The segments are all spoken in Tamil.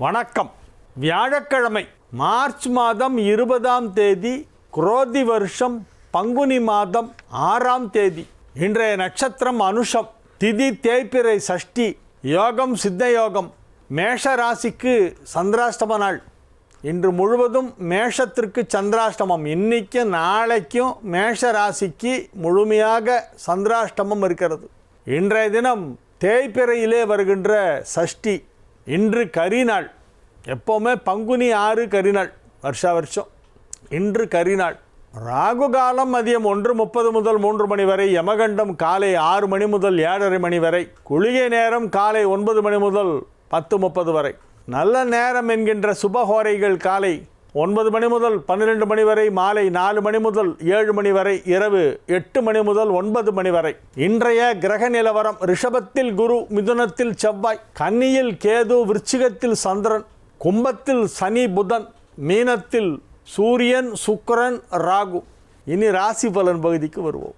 வணக்கம். வியாழக்கிழமை மார்ச் மாதம் 20ஆம் தேதி குரோதி வருஷம் பங்குனி மாதம் 6ஆம் தேதி. இன்றைய நட்சத்திரம் அனுஷம், திதி தேய்பிறை சஷ்டி, யோகம் சித்த யோகம். மேஷ ராசிக்கு சந்திராஷ்டம நாள். இன்று முழுவதும் மேஷத்திற்கு சந்திராஷ்டமம். இன்றைக்கும் நாளைக்கும் மேஷ ராசிக்கு முழுமையாக சந்திராஷ்டமம் இருக்கிறது. இன்றைய தினம் தேய்பிறையிலே வருகின்ற சஷ்டி. இன்று கரிநாள். எப்போவுமே பங்குனி 6 கரிநாள் வருஷம். இன்று கரிநாள். ராகு காலம் மதியம் 1:30 முதல் 3 மணி வரை. யமகண்டம் காலை 6 மணி முதல் 7:30 மணி வரை. குளிகை நேரம் காலை 9 மணி முதல் 10:30 வரை. நல்ல நேரம் என்கின்ற சுபஹோரைகள் காலை 9 மணி முதல் 12 மணி வரை, மாலை 4 மணி முதல் 7 மணி வரை, இரவு 8 மணி முதல் 9 மணி வரை. இன்றைய கிரக நிலவரம்: ரிஷபத்தில் குரு, மிதுனத்தில் செவ்வாய், கன்னியில் கேது, விருச்சிகத்தில் சந்திரன், கும்பத்தில் சனி புதன், மீனத்தில் சூரியன் சுக்கிரன் ராகு. இனி ராசி பலன் பகுதிக்கு வருவோம்.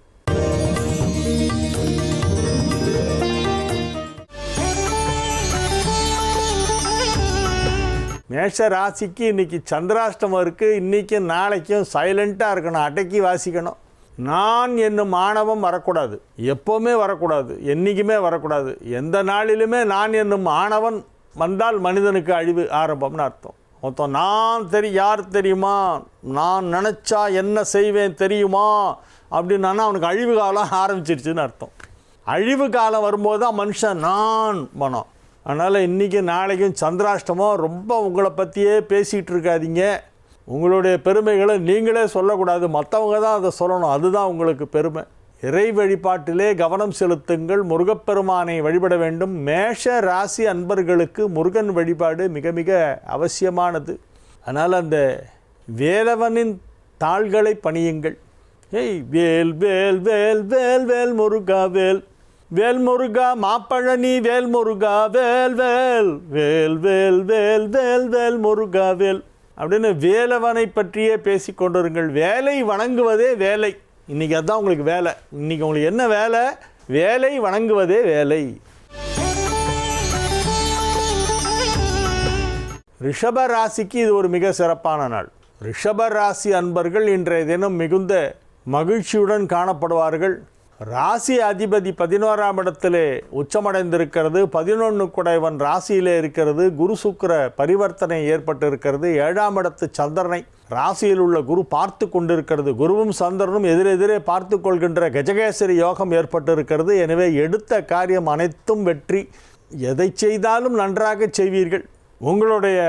மேஷ ராசிக்கு இன்றைக்கி சந்திராஷ்டமம் இருக்குது. இன்றைக்கும் நாளைக்கும் சைலண்ட்டாக இருக்கணும், அடக்கி வாசிக்கணும். நான் என்னும் ஆணவம் வரக்கூடாது, எப்போவுமே வரக்கூடாது, என்றைக்குமே வரக்கூடாது. எந்த நாளிலுமே நான் என்னும் ஆணவன் வந்தால் மனிதனுக்கு அழிவு ஆரம்பம்னு அர்த்தம். மொத்தம் நான் யார் தெரியுமா, நான் நினச்சா என்ன செய்வேன் தெரியுமா அப்படின்னா அவனுக்கு அழிவு காலம் ஆரம்பிச்சிருச்சுன்னு அர்த்தம். அழிவு காலம் வரும்போது தான் மனுஷன் நான் மனம். அதனால் இன்றைக்கும் நாளைக்கும் சந்திராஷ்டமம். ரொம்ப உங்களை பற்றியே பேசிகிட்டு இருக்காதீங்க. உங்களுடைய பெருமைகளை நீங்களே சொல்லக்கூடாது, மற்றவங்க தான் அதை சொல்லணும். அதுதான் உங்களுக்கு பெருமை. இறை வழிபாட்டிலே கவனம் செலுத்துங்கள். முருகப்பெருமானை வழிபட வேண்டும். மேஷ ராசி அன்பர்களுக்கு முருகன் வழிபாடு மிக மிக அவசியமானது. அதனால் அந்த வேலவனின் தாள்களை பணியுங்கள். ஏய் வேல் வேல் வேல் வேல் வேல் முருகா வேல், வேல் முருகா மாப்பழனி வேல் முருகா வேல் வேல் வேல் வேல் வேல் வேல் வேல் முருகா வேல் அப்படின்னு வேலவனை பற்றியே பேசி கொண்டிருங்கள். வேலை வணங்குவதே வேலை. இன்றைக்கி அதுதான் உங்களுக்கு வேலை. இன்றைக்கி உங்களுக்கு என்ன வேலை? வேலை வணங்குவதே வேலை. ரிஷப ராசிக்கு இது ஒரு மிக சிறப்பான நாள். ரிஷப ராசி அன்பர்கள் இன்றைய தினம் மிகுந்த மகிழ்ச்சியுடன் காணப்படுவார்கள். ராசி அதிபதி 11ஆம் இடத்திலே உச்சமடைந்திருக்கிறது. 11 குடைவன் ராசியிலே இருக்கிறது. குரு சுக்கிர பரிவர்த்தனை ஏற்பட்டிருக்கிறது. 7ஆம் இடத்து சந்திரனை ராசியில் உள்ள குரு பார்த்து கொண்டிருக்கிறது. குருவும் சந்திரனும் எதிரெதிரே பார்த்து கொள்கின்ற கஜகேசரி யோகம் ஏற்பட்டிருக்கிறது. எனவே எடுத்த காரியம் அனைத்தும் வெற்றி. எதை செய்தாலும் நன்றாக செய்வீர்கள். உங்களுடைய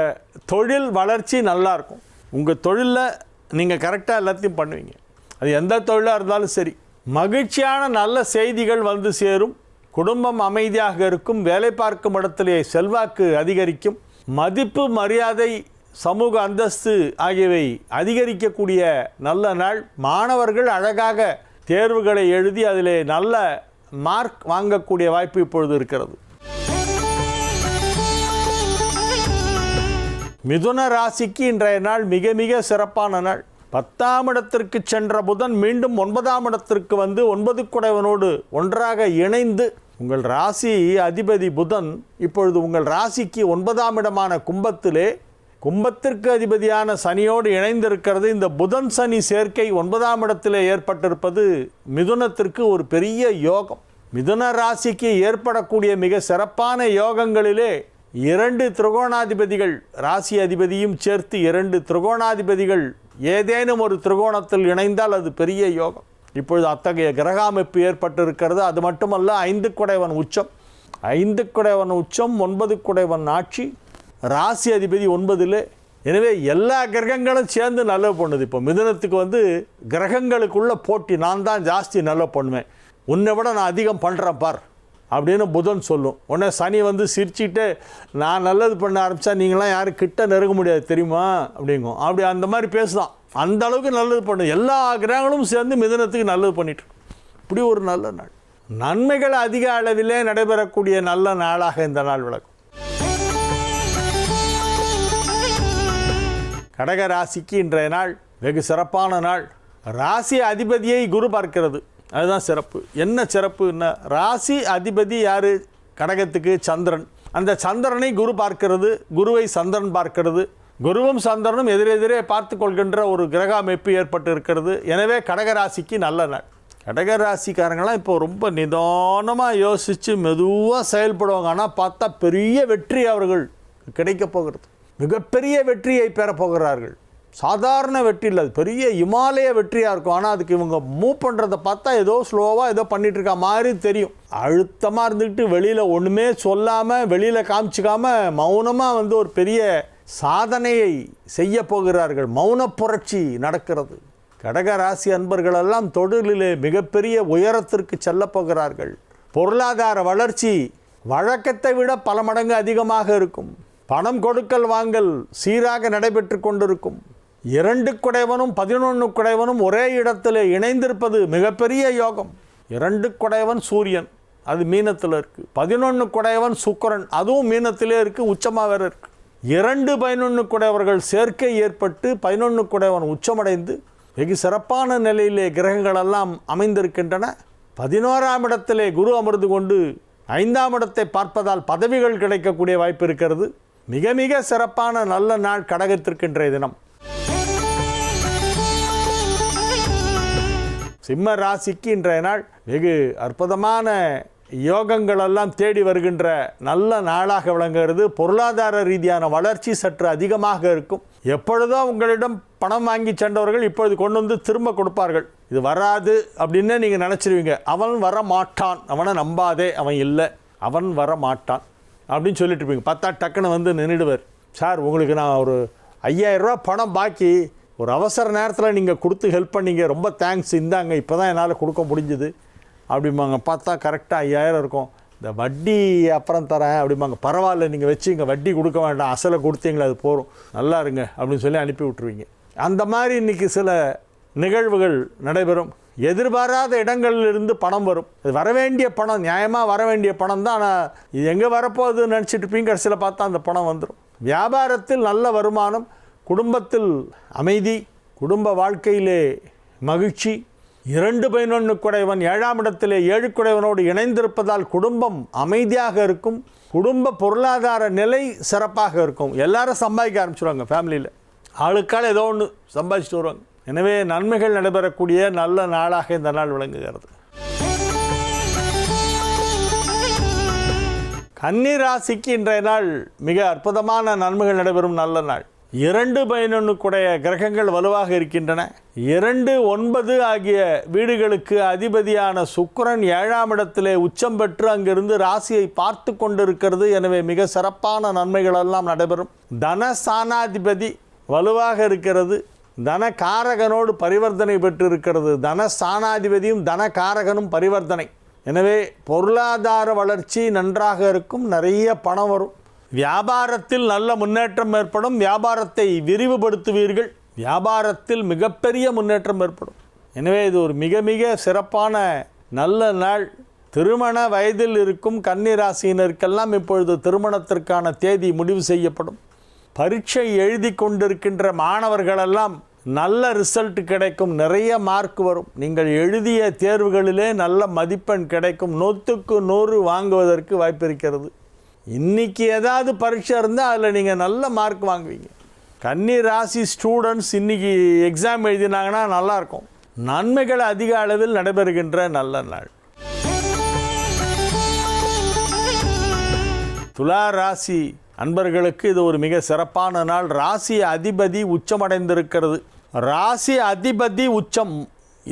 தொழில் வளர்ச்சி நல்லாயிருக்கும். உங்கள் தொழிலில் நீங்கள் கரெக்டாக எல்லாத்தையும் பண்ணுவீங்க. அது எந்த தொழிலாக இருந்தாலும் சரி. மகிழ்ச்சியான நல்ல செய்திகள் வந்து சேரும். குடும்பம் அமைதியாக இருக்கும். வேலை பார்க்கும் இடத்திலே செல்வாக்கு அதிகரிக்கும். மதிப்பு மரியாதை சமூக அந்தஸ்து ஆகியவை அதிகரிக்கக்கூடிய நல்ல நாள். மாணவர்கள் அழகாக தேர்வுகளை எழுதி அதிலே நல்ல மார்க் வாங்கக்கூடிய வாய்ப்பு இப்பொழுது இருக்கிறது. மிதுன ராசிக்கு இன்றைய நாள் மிக மிக சிறப்பான நாள். 10ஆம் இடத்திற்கு சென்ற புதன் மீண்டும் 9ஆம் இடத்திற்கு வந்து 9 குடைவனோடு ஒன்றாக இணைந்து உங்கள் ராசி அதிபதி புதன் இப்பொழுது உங்கள் ராசிக்கு 9ஆம் இடமான கும்பத்திலே கும்பத்திற்கு அதிபதியான சனியோடு இணைந்திருக்கிறது. இந்த புதன் சனி சேர்க்கை 9ஆம் இடத்திலே ஏற்பட்டிருப்பது மிதுனத்திற்கு ஒரு பெரிய யோகம். மிதுன ராசிக்கு ஏற்படக்கூடிய மிக சிறப்பான யோகங்களிலே 2 திரிகோணாதிபதிகள், ராசி அதிபதியும் சேர்த்து 2 திரிகோணாதிபதிகள் ஏதேனும் ஒரு திரிகோணத்தில் இணைந்தால் அது பெரிய யோகம். இப்பொழுது அத்தகைய கிரக அமைப்பு ஏற்பட்டிருக்கிறது. அது மட்டுமல்ல, 5 குடைவன் உச்சம், 5 குடைவன் உச்சம், 9 குடைவன் ஆட்சி, ராசி அதிபதி 9. எனவே எல்லா கிரகங்களும் சேர்ந்து நல்லது பண்ணுது. இப்போ மிதுனத்துக்கு வந்து கிரகங்களுக்குள்ள போட்டி. நான் தான் ஜாஸ்தி நல்ல பண்ணுவேன், உன்னை விட நான் அதிகம் பண்ணுறேன் பார் அப்படின்னு புதன் சொல்லும். உடனே சனி வந்து சிரிச்சுட்டு நான் நல்லது பண்ண ஆரம்பித்தா நீங்களாம் யாரும் கிட்ட நெருங்க முடியாது தெரியுமா அப்படிங்கும். அப்படி அந்த மாதிரி பேசுதான். அந்த அளவுக்கு நல்லது பண்ணும். எல்லா கிரகங்களும் சேர்ந்து மிதுனத்துக்கு நல்லது பண்ணிட்டு. இப்படி ஒரு நல்ல நாள். நன்மைகள் அதிக அளவிலே நடைபெறக்கூடிய நல்ல நாளாக இந்த நாள் விளக்கும். கடக ராசிக்கு இன்றைய நாள் வெகு சிறப்பான நாள். ராசி அதிபதியை குரு பார்க்கிறது. அதுதான் சிறப்பு. என்ன சிறப்புன்னா, ராசி அதிபதி யார்? கடகத்துக்கு சந்திரன். அந்த சந்திரனை குரு பார்க்கிறது, குருவை சந்திரன் பார்க்கிறது, குருவும் சந்திரனும் எதிரெதிரே பார்த்து கொள்கின்ற ஒரு கிரக அமைப்பு ஏற்பட்டு இருக்கிறது. எனவே கடகராசிக்கு நல்ல நாள். கடகராசிக்காரங்களாம் இப்போ ரொம்ப நிதானமாக யோசித்து மெதுவாக செயல்படுவாங்க. ஆனால் பார்த்தா பெரிய வெற்றி அவர்கள் கிடைக்கப் போகிறது. மிகப்பெரிய வெற்றியை பெறப்போகிறார்கள். சாதாரண வெற்றி இல்லை, அது பெரிய இமாலய வெற்றியாக இருக்கும். ஆனால் அதுக்கு இவங்க மூவ் பண்ணுறதை பார்த்தா ஏதோ ஸ்லோவாக ஏதோ பண்ணிகிட்ருக்க மாதிரி தெரியும். அழுத்தமாக இருந்துக்கிட்டு வெளியில் ஒன்றுமே சொல்லாமல், வெளியில் காமிச்சிக்காமல் மௌனமாக ஒரு பெரிய சாதனையை செய்ய போகிறார்கள். மௌன புரட்சி நடக்கிறது. கடகராசி அன்பர்களெல்லாம் தொழிலிலே மிகப்பெரிய உயரத்திற்கு செல்ல போகிறார்கள். பொருளாதார வளர்ச்சி வழக்கத்தை விட பல மடங்கு அதிகமாக இருக்கும். பணம் கொடுக்கல் வாங்கல் சீராக நடைபெற்று கொண்டிருக்கும். 2 குடைவனும் 11 குடைவனும் ஒரே இடத்துல இணைந்திருப்பது மிகப்பெரிய யோகம். 2 குடைவன் சூரியன், அது மீனத்தில் இருக்குது. 11 குடைவன் சுக்கிரன், அதுவும் மீனத்திலே இருக்குது, உச்சமாக வேறு இருக்குது. 2 11 குடைவர்கள் சேர்க்கை ஏற்பட்டு 11 குடைவன் உச்சமடைந்து வெகு சிறப்பான நிலையிலே கிரகங்களெல்லாம் அமைந்திருக்கின்றன. 11ஆம் இடத்திலே குரு அமர்ந்து கொண்டு 5ஆம் இடத்தை பார்ப்பதால் பதவிகள் கிடைக்கக்கூடிய வாய்ப்பு இருக்கிறது. மிக மிக சிறப்பான நல்ல நாள் கடகத்திற்கு இன்றைய தினம். சிம்ம ராசிக்கு இன்றைய நாள் வெகு அற்புதமான யோகங்களெல்லாம் தேடி வருகின்ற நல்ல நாளாக விளங்குகிறது. பொருளாதார ரீதியான வளர்ச்சி சற்று அதிகமாக இருக்கும். எப்பொழுதோ உங்களிடம் பணம் வாங்கி சென்றவர்கள் இப்பொழுது கொண்டு வந்து திரும்ப கொடுப்பார்கள். இது வராது அப்படின்னு நீங்கள் நினச்சிருவீங்க. அவன் வர மாட்டான், அவனை நம்பாதே, அவன் இல்லை, அவன் வர மாட்டான் அப்படின்னு சொல்லிட்டு இருப்பீங்க. பார்த்தா டக்குன்னு நின்றுடுவார். சார், உங்களுக்கு நான் ஒரு 5000 ரூபா பணம் பாக்கி, ஒரு அவசர நேரத்தில் நீங்கள் கொடுத்து ஹெல்ப் பண்ணீங்க, ரொம்ப தேங்க்ஸ், இந்தாங்க, இப்போ தான் என்னால் கொடுக்க முடிஞ்சுது அப்படிம்பாங்க. பார்த்தா கரெக்டாக 5000 இருக்கும். இந்த வட்டி அப்புறம் தரேன் அப்படிம்பாங்க. பரவாயில்ல, நீங்கள் வச்சுங்க, வட்டி கொடுக்க வேண்டாம், அசலை கொடுத்தீங்களா, அது போகும், நல்லா இருங்க அப்படின்னு சொல்லி அனுப்பி விட்டுருவீங்க. அந்த மாதிரி இன்றைக்கி சில நிகழ்வுகள் நடைபெறும். எதிர்பாராத இடங்களிலிருந்து பணம் வரும். இது வரவேண்டிய பணம், நியாயமாக வரவேண்டிய பணம் தான். ஆனால் இது எங்கே வரப்போகுதுன்னு நினச்சிட்டு இருப்பீங்க. கடைசியில் பார்த்தா அந்த பணம் வந்துடும். வியாபாரத்தில் நல்ல வருமானம், குடும்பத்தில் அமைதி, குடும்ப வாழ்க்கையிலே மகிழ்ச்சி. 2 11 குடைவன் 7ஆம் இடத்திலே 7 குடைவனோடு இணைந்திருப்பதால் குடும்பம் அமைதியாக இருக்கும். குடும்ப பொருளாதார நிலை சிறப்பாக இருக்கும். எல்லாரும் சம்பாதிக்க ஆரம்பிச்சுடுவாங்க. ஃபேமிலியில் ஆளுக்கால் ஏதோ ஒன்று சம்பாதிச்சுட்டு வருவாங்க. எனவே நன்மைகள் நடைபெறக்கூடிய நல்ல நாளாக இந்த நாள் விளங்குகிறது. கன்னி ராசிக்கு இன்றைய நாள் மிக அற்புதமான நன்மைகள் நடைபெறும் நல்ல நாள். 2 11 குடைய கிரகங்கள் வலுவாக இருக்கின்றன. 2 9 ஆகிய வீடுகளுக்கு அதிபதியான சுக்கிரன் 7ஆம் இடத்திலே உச்சம் பெற்று அங்கிருந்து ராசியை பார்த்து கொண்டிருக்கிறது. எனவே மிக சிறப்பான நன்மைகள் எல்லாம் நடைபெறும். தனஸ்தானாதிபதி வலுவாக இருக்கிறது. தனகாரகனோடு பரிவர்த்தனை பெற்று இருக்கிறது. தனஸ்தானாதிபதியும் தனகாரகனும் பரிவர்த்தனை. எனவே பொருளாதார வளர்ச்சி நன்றாக இருக்கும். நிறைய பணம் வரும். வியாபாரத்தில் நல்ல முன்னேற்றம் ஏற்படும். வியாபாரத்தை விரிவுபடுத்துவீர்கள். வியாபாரத்தில் மிகப்பெரிய முன்னேற்றம் ஏற்படும். எனவே இது ஒரு மிக மிக சிறப்பான நல்ல நாள். திருமண வயதில் இருக்கும் கன்னி ராசியினருக்கெல்லாம் இப்பொழுது திருமணத்திற்கான தேதி முடிவு செய்யப்படும். பரீட்சை எழுதி கொண்டிருக்கின்ற மாணவர்களெல்லாம் நல்ல ரிசல்ட் கிடைக்கும். நிறைய மார்க் வரும். நீங்கள் எழுதிய தேர்வுகளிலே நல்ல மதிப்பெண் கிடைக்கும். 100க்கு 100 வாங்குவதற்கு வாய்ப்பு இருக்கிறது. இன்றைக்கி ஏதாவது பரீட்சை இருந்தால் அதில் நீங்கள் நல்ல மார்க் வாங்குவீங்க. கன்னி ராசி ஸ்டூடெண்ட்ஸ் இன்றைக்கி எக்ஸாம் எழுதினாங்கன்னா நல்லாயிருக்கும். நன்மைகள் அதிக அளவில் நடைபெறுகின்ற நல்ல நாள். துலா ராசி அன்பர்களுக்கு இது ஒரு மிக சிறப்பான நாள். ராசி அதிபதி உச்சமடைந்திருக்கிறது. ராசி அதிபதி உச்சம்,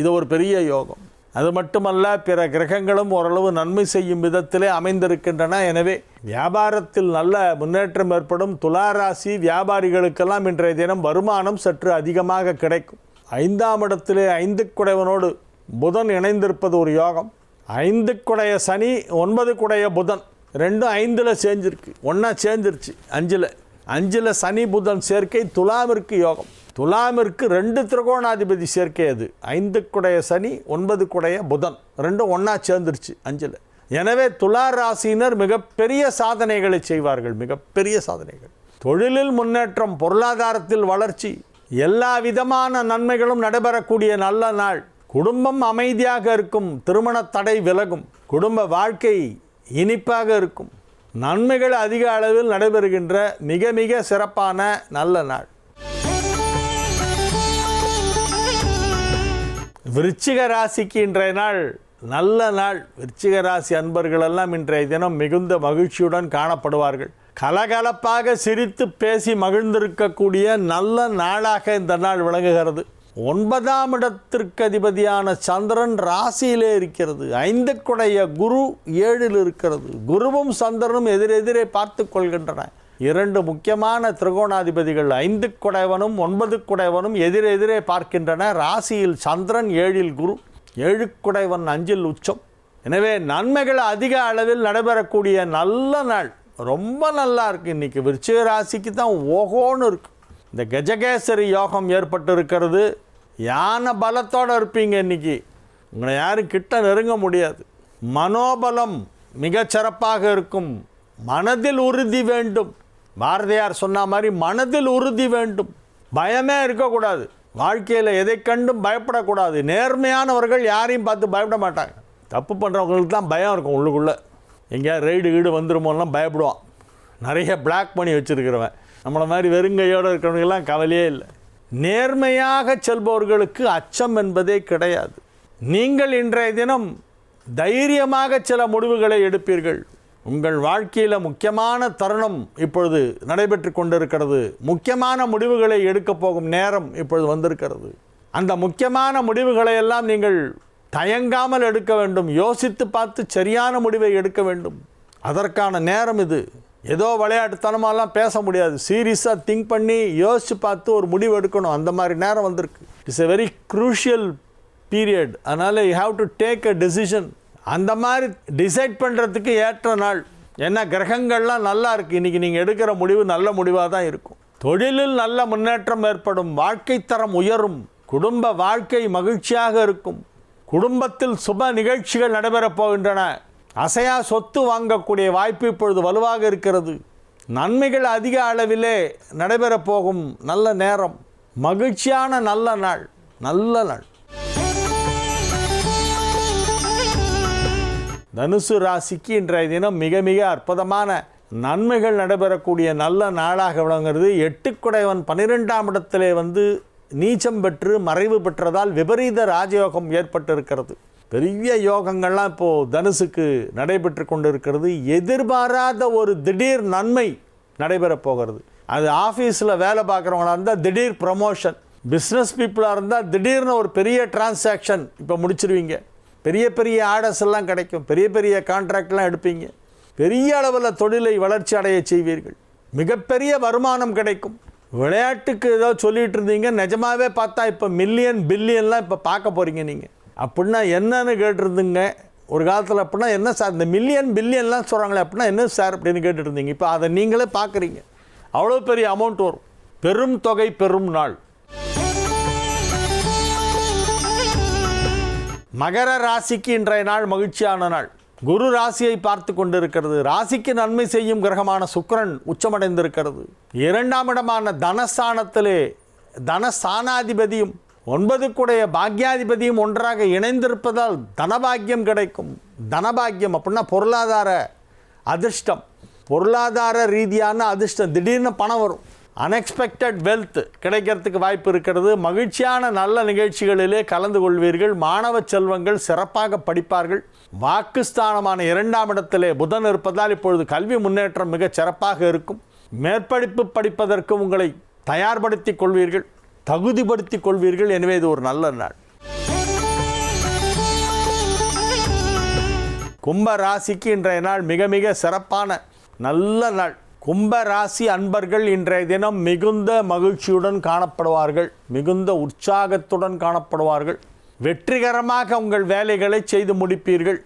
இது ஒரு பெரிய யோகம். அது மட்டுமல்ல, பிற கிரகங்களும் ஓரளவு நன்மை செய்யும் விதத்திலே அமைந்திருக்கின்றன. எனவே வியாபாரத்தில் நல்ல முன்னேற்றம் ஏற்படும். துலா ராசி வியாபாரிகளுக்கெல்லாம் இன்றைய தினம் வருமானம் சற்று அதிகமாக கிடைக்கும். 5ஆம் இடத்திலே 5 குடைவனோடு புதன் இணைந்திருப்பது ஒரு யோகம். 5 குடைய சனி, 9 குடைய புதன், ரெண்டும் 5ல் சேர்ந்துருக்கு. ஒன்றா சேர்ந்துருச்சு 5ல் சனி புதன் சேர்க்கை துலாமிற்கு யோகம். துலாமிற்கு 2 திரிகோணாதிபதி சேர்க்கை. அது 5 குடைய சனி, 9 குடைய புதன், ரெண்டும் ஒன்றா சேர்ந்துருச்சு 5ல். எனவே துலா ராசியினர் மிகப்பெரிய சாதனைகளை செய்வார்கள். மிகப்பெரிய சாதனைகள். தொழிலில் முன்னேற்றம், பொருளாதாரத்தில் வளர்ச்சி, எல்லா விதமான நன்மைகளும் நடைபெறக்கூடிய நல்ல நாள். குடும்பம் அமைதியாக இருக்கும். திருமண தடை விலகும். குடும்ப வாழ்க்கை இனிப்பாக இருக்கும். நன்மைகள் அதிக அளவில் நடைபெறுகின்ற மிக மிக சிறப்பான நல்ல நாள். விருச்சிக ராசிக்கு இன்றைய நாள் நல்ல நாள். விருச்சிக ராசி அன்பர்கள் எல்லாம் இன்றைய தினம் மிகுந்த மகிழ்ச்சியுடன் காணப்படுவார்கள். கலகலப்பாக சிரித்து பேசி மகிழ்ந்திருக்கக்கூடிய நல்ல நாளாக இந்த நாள் விளங்குகிறது. 9ஆம் இடத்திற்கு அதிபதியான சந்திரன் ராசியிலே இருக்கிறது. 5 குரு 7 இருக்கிறது. குருவும் சந்திரனும் எதிரெதிரே பார்த்து கொள்கின்றன. 2 முக்கியமான திரிகோணாதிபதிகள் 5 9 எதிரெதிரே பார்க்கின்றன. ராசியில் சந்திரன், 7 குரு, 7 5 உச்சம். எனவே நன்மைகள் அதிக அளவில் நடைபெறக்கூடிய நல்ல நாள். ரொம்ப நல்லா இருக்குது. இன்றைக்கி விருச்சிக ராசிக்கு தான் ஓகோன்னு இருக்குது. இந்த கஜகேசரி யோகம் ஏற்பட்டு இருக்கிறது. யானை பலத்தோடு இருப்பீங்க. இன்றைக்கி உங்களை யாரும் கிட்ட நெருங்க முடியாது. மனோபலம் மிகச்சிறப்பாக இருக்கும். மனதில் உறுதி வேண்டும். பாரதியார் சொன்ன மாதிரி மனதில் உறுதி வேண்டும். பயமே இருக்கக்கூடாது. வாழ்க்கையில் எதை கண்டும் பயப்படக்கூடாது. நேர்மையானவர்கள் யாரையும் பார்த்து பயப்பட மாட்டாங்க. தப்பு பண்ணுறவங்களுக்கு தான் பயம் இருக்கும். உள்ளுக்குள்ளே எங்கேயாவது ரைடு வந்துருமோலாம் பயப்படுவான். நிறைய பிளாக் பண்ணி வச்சுருக்கிறவன். நம்மளை மாதிரி வெறுங்கையோடு இருக்கிறவங்கெல்லாம் கவலையே இல்லை. நேர்மையாக செல்பவர்களுக்கு அச்சம் என்பதே கிடையாது. நீங்கள் இன்றைய தினம் தைரியமாக சில முடிவுகளை எடுப்பீர்கள். உங்கள் வாழ்க்கையில் முக்கியமான தருணம் இப்பொழுது நடைபெற்று கொண்டிருக்கிறது. முக்கியமான முடிவுகளை எடுக்கப் போகும் நேரம் இப்பொழுது வந்திருக்கிறது. அந்த முக்கியமான முடிவுகளை எல்லாம் நீங்கள் தயங்காமல் எடுக்க வேண்டும். யோசித்து பார்த்து சரியான முடிவை எடுக்க வேண்டும். அதற்கான நேரம் இது. ஏதோ விளையாட்டுத்தனமாலாம் பேச முடியாது. சீரியஸாக திங்க் பண்ணி யோசித்து பார்த்து ஒரு முடிவு எடுக்கணும். அந்த மாதிரி நேரம் வந்திருக்கு. It's a very crucial period. அதனால் you have to take a decision. அந்த மாதிரி டிசைட் பண்ணுறதுக்கு ஏற்ற நாள். ஏன்னா கிரகங்கள்லாம் நல்லா இருக்குது. இன்றைக்கி நீங்கள் எடுக்கிற முடிவு நல்ல முடிவாக தான் இருக்கும். தொழிலில் நல்ல முன்னேற்றம் ஏற்படும். வாழ்க்கை தரம் உயரும். குடும்ப வாழ்க்கை மகிழ்ச்சியாக இருக்கும். குடும்பத்தில் சுப நிகழ்ச்சிகள் நடைபெறப் போகின்றன. அசையா சொத்து வாங்கக்கூடிய வாய்ப்பு இப்பொழுது வலுவாக இருக்கிறது. நன்மைகள் அதிக அளவிலே நடைபெறப் போகும் நல்ல நேரம். மகிழ்ச்சியான நல்ல நாள். நல்ல நாள். தனுசு ராசிக்கு இன்றைய தினம் மிக மிக அற்புதமான நன்மைகள் நடைபெறக்கூடிய நல்ல நாளாக விளங்குகிறது. 8 12ஆம் இடத்திலே நீச்சம் பெற்று மறைவு பெற்றதால் விபரீத ராஜயோகம் ஏற்பட்டிருக்கிறது. பெரிய யோகங்கள்லாம் இப்போது தனுசுக்கு நடைபெற்று கொண்டிருக்கிறது. எதிர்பாராத ஒரு திடீர் நன்மை நடைபெறப் போகிறது. அது ஆஃபீஸில் வேலை பார்க்குறவங்களாக இருந்தால் திடீர் ப்ரமோஷன். பிஸ்னஸ் பீப்புளாக இருந்தால் திடீர்னு ஒரு பெரிய டிரான்சாக்ஷன் இப்போ முடிச்சிருவீங்க. பெரிய பெரிய ஆர்டர்ஸ் எல்லாம் கிடைக்கும். பெரிய பெரிய கான்ட்ராக்ட்லாம் எடுப்பீங்க. பெரிய அளவில் தொழிலை வளர்ச்சி அடைய செய்வீர்கள். மிகப்பெரிய வருமானம் கிடைக்கும். விளையாட்டுக்கு ஏதோ சொல்லிகிட்டு இருந்தீங்க, நிஜமாகவே பார்த்தா இப்போ மில்லியன் பில்லியன்லாம் இப்போ பார்க்க போகிறீங்க. நீங்கள் அப்படின்னா என்னன்னு கேட்டுருந்துங்க ஒரு காலத்தில். அப்படின்னா என்ன சார் இந்த மில்லியன் பில்லியன்லாம் சொல்கிறாங்களே, அப்படின்னா என்ன சார் அப்படின்னு கேட்டுட்டு இருந்தீங்க. இப்போ அதை நீங்களே பார்க்குறீங்க. அவ்வளோ பெரிய அமௌண்ட் வரும். பெரும் தொகை பெரும் நாள். மகர ராசிக்கு இன்றைய நாள் மகிழ்ச்சியான நாள். குரு ராசியை பார்த்து கொண்டிருக்கிறது. ராசிக்கு நன்மை செய்யும் கிரகமான சுக்கிரன் உச்சமடைந்திருக்கிறது. 2ஆம் இடமான தனஸ்தானத்திலே தனஸ்தானாதிபதியும் 9 பாக்யாதிபதியும் ஒன்றாக இணைந்திருப்பதால் தனபாக்கியம் கிடைக்கும். தனபாக்கியம் அப்படின்னா பொருளாதார அதிர்ஷ்டம். பொருளாதார ரீதியான அதிர்ஷ்டம். திடீர்னு பணம் வரும். அன்எக்ஸ்பெக்டட் வெல்த் கிடைக்கிறதுக்கு வாய்ப்பு இருக்கிறது. மகிழ்ச்சியான நல்ல நிகழ்ச்சிகளிலே கலந்து கொள்வீர்கள். மாணவ செல்வங்கள் சிறப்பாக படிப்பார்கள். வாக்குஸ்தானமான 2ஆம் இடத்திலே புதன் இருப்பதால் இப்பொழுது கல்வி முன்னேற்றம் மிகச் சிறப்பாக இருக்கும். மேற்படிப்பு படிப்பதற்கு உங்களை தயார்படுத்திக் கொள்வீர்கள், தகுதிப்படுத்திக் கொள்வீர்கள். எனவே இது ஒரு நல்ல நாள். கும்ப ராசிக்கு இன்றைய நாள் மிக மிக சிறப்பான நல்ல நாள். கும்ப ராசி அன்பர்கள் இன்றைய தினம் மிகுந்த மகிழ்ச்சியுடன் காணப்படுவார்கள். மிகுந்த உற்சாகத்துடன் காணப்படுவார்கள். வெற்றிகரமாக உங்கள் வேலைகளை செய்து முடிப்பீர்கள்.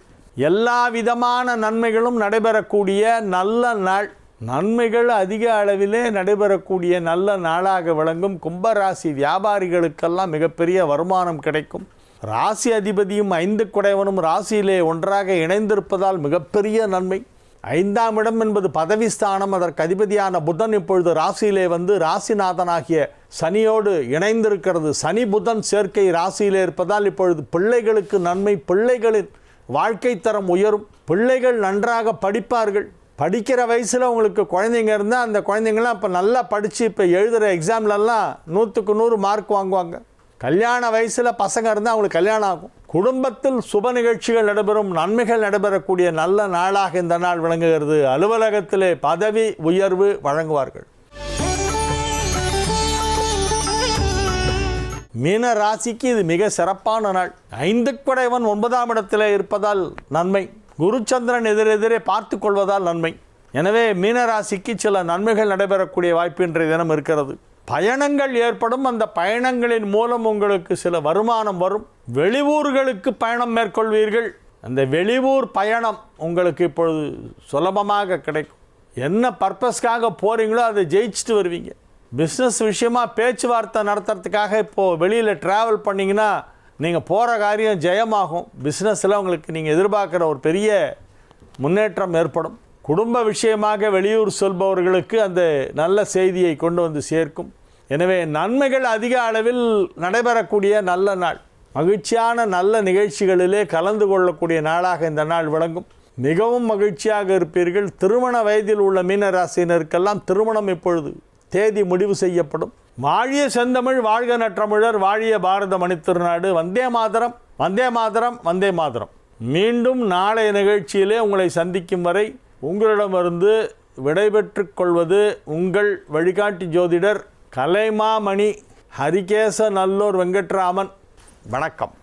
எல்லா விதமான நன்மைகளும் நடைபெறக்கூடிய நல்ல நாள். நன்மைகள் அதிக அளவிலே நடைபெறக்கூடிய நல்ல நாளாக விளங்கும். கும்பராசி வியாபாரிகளுக்கெல்லாம் மிகப்பெரிய வருமானம் கிடைக்கும். ராசி அதிபதியும் 5 ராசியிலே ஒன்றாக இணைந்திருப்பதால் மிகப்பெரிய நன்மை. 5ஆம் இடம் என்பது பதவி ஸ்தானம். அதற்கு அதிபதியான புதன் இப்பொழுது ராசியிலே ராசிநாதனாகிய சனியோடு இணைந்திருக்கிறது. சனி புதன் சேர்க்கை ராசியிலே இருப்பதால் இப்பொழுது பிள்ளைகளுக்கு நன்மை. பிள்ளைகளின் வாழ்க்கை தரம் உயரும். பிள்ளைகள் நன்றாக படிப்பார்கள். படிக்கிற வயசில் உங்களுக்கு குழந்தைங்க இருந்தால் அந்த குழந்தைங்களாம் இப்போ நல்லா படித்து இப்போ எழுதுகிற எக்ஸாம்லலாம் 100க்கு 100 மார்க் வாங்குவாங்க. கல்யாண வயசில் பசங்க இருந்தால் அவங்களுக்கு கல்யாணம் ஆகும். குடும்பத்தில் சுப நிகழ்ச்சிகள் நடைபெறும், நன்மைகள் நடைபெறக்கூடிய நல்ல நாளாக இந்த நாள் விளங்குகிறது. அலுவலகத்திலே பதவி உயர்வு வழங்குவார்கள். மீன ராசிக்கு இது மிக சிறப்பான நாள். 5 குடைவன் 9ஆம் இடத்திலே இருப்பதால் நன்மை. குருச்சந்திரன் எதிரெதிரே பார்த்து கொள்வதால் நன்மை. எனவே மீனராசிக்கு சில நன்மைகள் நடைபெறக்கூடிய வாய்ப்பு இன்றைய தினம் இருக்கிறது. பயணங்கள் ஏற்படும். அந்த பயணங்களின் மூலம் உங்களுக்கு சில வருமானம் வரும். வெளியூர்களுக்கு பயணம் மேற்கொள்வீர்கள். அந்த வெளியூர் பயணம் உங்களுக்கு இப்பொழுது சுலபமாக கிடைக்கும். என்ன பர்பஸ்க்காக போகிறீங்களோ அதை ஜெயிச்சுட்டு வருவீங்க. பிஸ்னஸ் விஷயமாக பேச்சுவார்த்தை நடத்துறதுக்காக இப்போது வெளியில் ட்ராவல் பண்ணிங்கன்னா நீங்கள் போகிற காரியம் ஜெயமாகும். பிஸ்னஸில் உங்களுக்கு நீங்கள் எதிர்பார்க்குற ஒரு பெரிய முன்னேற்றம் ஏற்படும். குடும்ப விஷயமாக வெளியூர் செல்பவர்களுக்கு அந்த நல்ல செய்தியை கொண்டு வந்து சேர்க்கும். எனவே நன்மைகள் அதிக அளவில் நடைபெறக்கூடிய நல்ல நாள். மகிழ்ச்சியான நல்ல நிகழ்ச்சிகளிலே கலந்து கொள்ளக்கூடிய நாளாக இந்த நாள் விளங்கும். மிகவும் மகிழ்ச்சியாக இருப்பீர்கள். திருமண வயதில் உள்ள மீனராசினருக்கெல்லாம் திருமணம் இப்பொழுது தேதி முடிவு செய்யப்படும். வாழிய செந்தமிழ், வாழ்க நற்றமிழர், வாழிய பாரத மணித்திருநாடு. வந்தே மாதரம், வந்தே மாதரம், வந்தே மாதரம். மீண்டும் நாளைய நிகழ்ச்சியிலே உங்களை சந்திக்கும் வரை உங்களிடமிருந்து விடைபெற்றுக் கொள்வது உங்கள் வழிகாட்டி ஜோதிடர் கலைமாமணி ஹரிகேச நல்லூர் வெங்கட்ராமன். வணக்கம்.